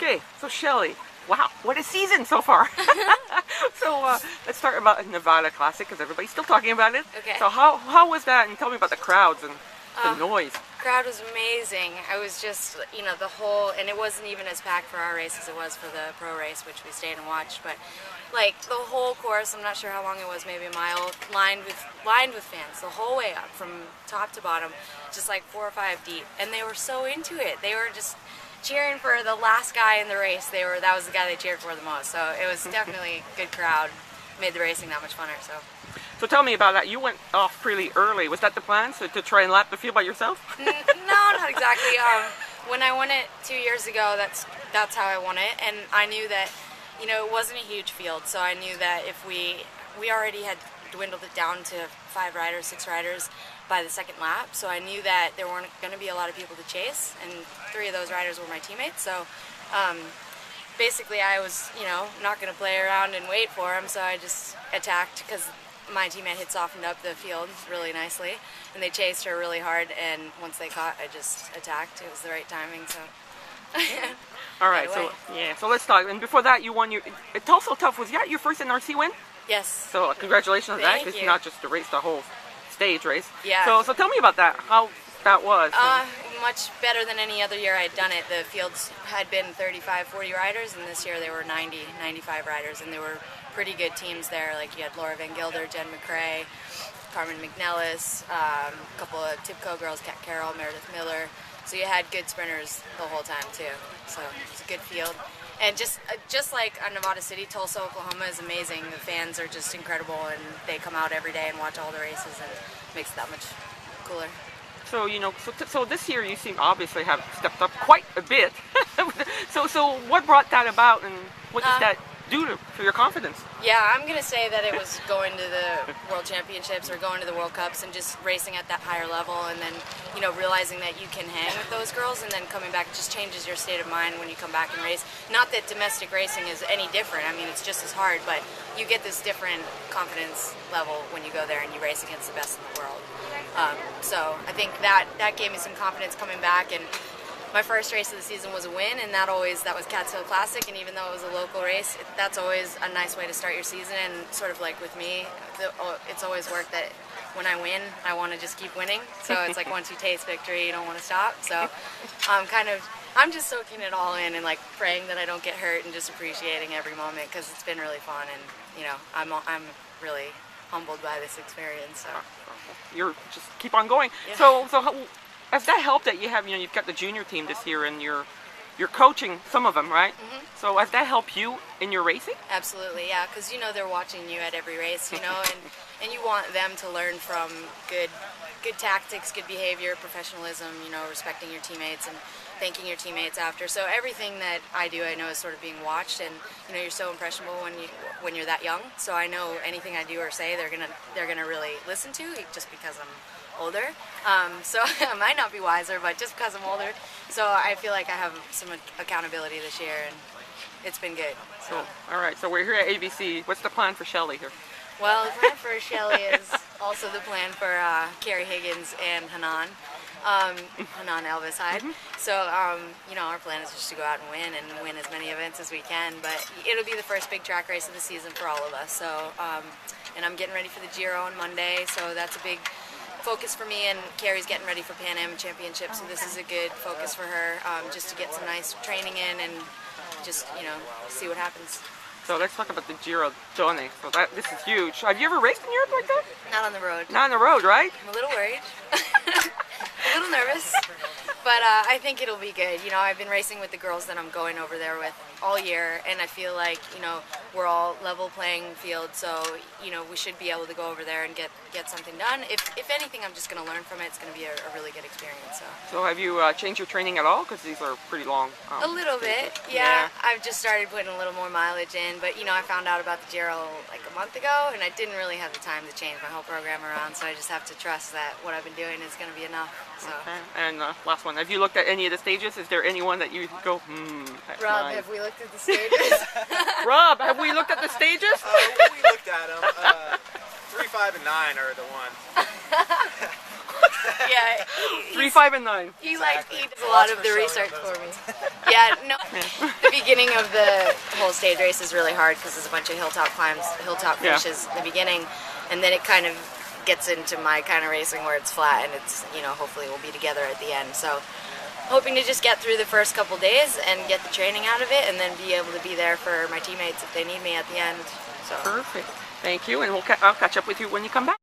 Okay, so Shelley, wow, what a season so far. So let's start about Nevada Classic because everybody's still talking about it. Okay. So how was that? And tell me about the crowds and the noise. Crowd was amazing. I was just, the whole, and it wasn't even as packed for our race as it was for the pro race, which we stayed and watched, but like the whole course, I'm not sure how long it was, maybe a mile, lined with fans the whole way up from top to bottom, just like 4 or 5 deep, and they were so into it. They were just cheering for the last guy in the race. That was the guy they cheered for the most. So it was definitely a good crowd. Made the racing that much funner. So tell me about that. You went off pretty early. Was that the plan? So to try and lap the field by yourself? No, not exactly. When I won it 2 years ago, that's how I won it, and I knew that it wasn't a huge field, so I knew that if we already had dwindled it down to 5 riders, 6 riders by the second lap, so I knew that there weren't going to be a lot of people to chase, and 3 of those riders were my teammates, so basically I was, not going to play around and wait for them, so I just attacked because my teammate had softened up the field really nicely, and they chased her really hard, and once they caught, I just attacked. It was the right timing, so... All right, so let's talk. And before that, you won your Tulsa Tough. Was that your first NRC win? Yes. So congratulations on that. Thank It's you. not just the race, the whole stage race. Yeah. So tell me about that. How that was. Much better than any other year I had done it. The fields had been 35, 40 riders, and this year they were 90, 95 riders, and there were pretty good teams there. Like you had Laura Van Gilder, Jen McCrae, Carmen McNellis, a couple of Tipco girls, Kat Carroll, Meredith Miller. So you had good sprinters the whole time too. So it was a good field. And just like Nevada City, Tulsa, Oklahoma is amazing. The fans are just incredible, and they come out every day and watch all the races, and it makes it that much cooler. So so this year you seem obviously have stepped up quite a bit. so what brought that about, and what does that do to your confidence? Yeah, I'm gonna say that it was going to the World Championships or going to the World Cups and just racing at that higher level, and then realizing that you can hang with those girls, and then coming back just changes your state of mind when you come back and race. Not that domestic racing is any different. I mean, it's just as hard, but you get this different confidence level when you go there and you race against the best in the world. So I think that gave me some confidence coming back, and my first race of the season was a win, and that was Cat's Hill Classic, and even though it was a local race, that's always a nice way to start your season. And sort of like with me, it's always worked that when I win, I want to just keep winning. So it's like once you taste victory, you don't want to stop. So I'm just soaking it all in and like praying that I don't get hurt and just appreciating every moment, because it's been really fun, and I'm really humbled by this experience. So You're just keep on going. Yeah. So has that helped that you've got the junior team this year, and you're coaching some of them, right? Mm-hmm. So has that helped you in your racing? Absolutely, yeah, because they're watching you at every race, and you want them to learn from good tactics, good behavior, professionalism, respecting your teammates and thanking your teammates after. So everything that I do, I know is sort of being watched, and you're so impressionable when you're that young. So I know anything I do or say, they're gonna really listen to, just because I'm older. So I might not be wiser, but just because I'm older. So I feel like I have some accountability this year, and it's been good. So. Cool. All right, so we're here at ABC. What's the plan for Shelley here? Well, the plan for Shelley is also the plan for Carrie Higgins and Hanan Elvis Hyde. Mm-hmm. So, our plan is just to go out and win as many events as we can. But it'll be the first big track race of the season for all of us. So, and I'm getting ready for the Giro on Monday, so that's a big focus for me, and Carrie's getting ready for Pan Am Championship, so this is a good focus for her, just to get some nice training in and just, see what happens. So let's talk about the Giro Donne. So this is huge. Have you ever raced in Europe like that? Not on the road. Not on the road, right? I'm a little worried. A little nervous. But I think it'll be good. I've been racing with the girls that I'm going over there with all year, and I feel like, we're all level playing field, so, we should be able to go over there and get something done. If anything, I'm just going to learn from it. It's going to be a really good experience. So have you changed your training at all? Because these are pretty long. A little bit, yeah. I've just started putting a little more mileage in, but, I found out about the Giro like a month ago, and I didn't really have the time to change my whole program around, so I just have to trust that what I've been doing is going to be enough. So. Okay. And last one, have you looked at any of the stages? Is there anyone that you go, Rob, have we looked at the stages? Rob, have we looked at the stages? We looked at them. 3, 5, and 9 are the ones. Yeah, 3, 5, and 9. He does a lot of the research for me. Yeah, no. The beginning of the whole stage race is really hard because there's a bunch of hilltop climbs, hilltop finishes in the beginning, and then it kind of gets into my kind of racing where it's flat and it's, hopefully we'll be together at the end. So hoping to just get through the first couple days and get the training out of it and then be able to be there for my teammates if they need me at the end. So perfect. Thank you, and I'll catch up with you when you come back.